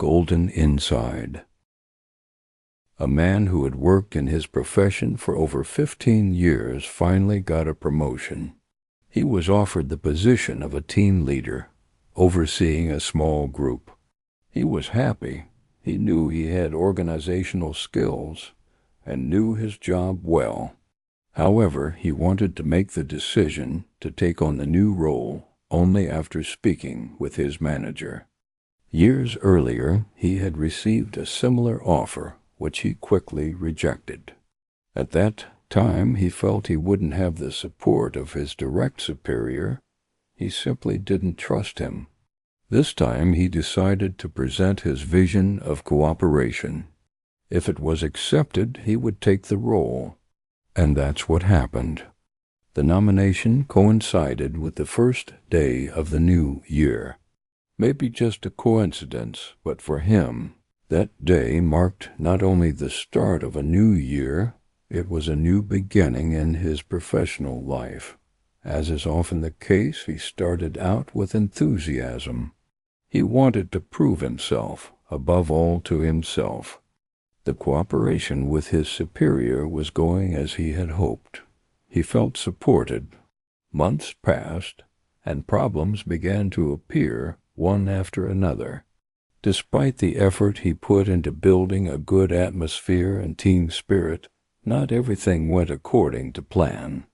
golden inside. A man who had worked in his profession for over 15 years finally got a promotion. He was offered the position of a team leader, overseeing a small group. He was happy. He knew he had organizational skills and knew his job well. However, he wanted to make the decision to take on the new role only after speaking with his manager. Years earlier, he had received a similar offer, which he quickly rejected. At that time, he felt he wouldn't have the support of his direct superior. He simply didn't trust him. This time, he decided to present his vision of cooperation. If it was accepted, he would take the role. And that's what happened. The nomination coincided with the first day of the new year. Maybe just a coincidence, but for him, that day marked not only the start of a new year, it was a new beginning in his professional life. As is often the case, he started out with enthusiasm. He wanted to prove himself, above all to himself. The cooperation with his superior was going as he had hoped. He felt supported. Months passed, and problems began to appear one after another. Despite the effort he put into building a good atmosphere and team spirit, not everything went according to plan.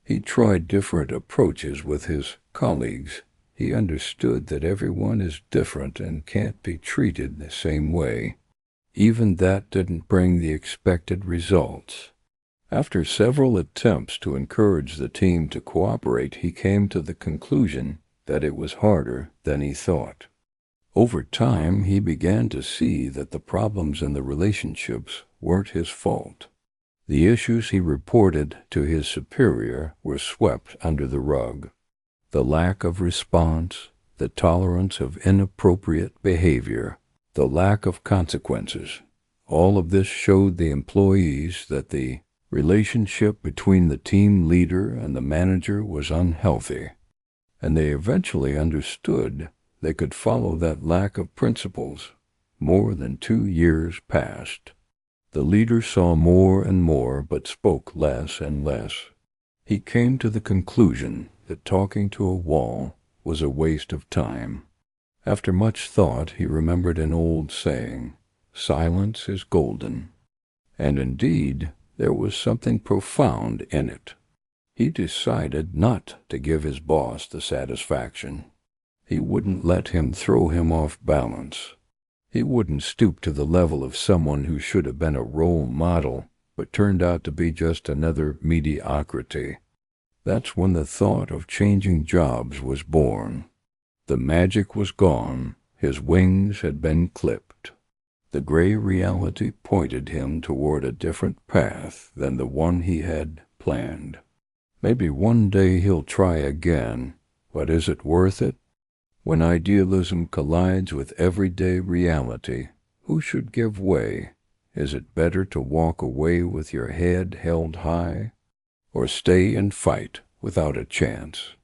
He tried different approaches with his colleagues. He understood that everyone is different and can't be treated the same way. Even that didn't bring the expected results. After several attempts to encourage the team to cooperate, he came to the conclusion that it was harder than he thought. Over time, he began to see that the problems in the relationships weren't his fault. The issues he reported to his superior were swept under the rug. The lack of response, the tolerance of inappropriate behavior, the lack of consequences, all of this showed the employees that the relationship between the team leader and the manager was unhealthy, and they eventually understood they could follow that lack of principles. More than 2 years passed. The leader saw more and more, but spoke less and less. He came to the conclusion that talking to a wall was a waste of time. After much thought, he remembered an old saying, "Silence is golden." And indeed, there was something profound in it. He decided not to give his boss the satisfaction. He wouldn't let him throw him off balance. He wouldn't stoop to the level of someone who should have been a role model, but turned out to be just another mediocrity. That's when the thought of changing jobs was born. The magic was gone. His wings had been clipped. The gray reality pointed him toward a different path than the one he had planned. Maybe one day he'll try again, but is it worth it? When idealism collides with everyday reality, who should give way? Is it better to walk away with your head held high, or stay and fight without a chance?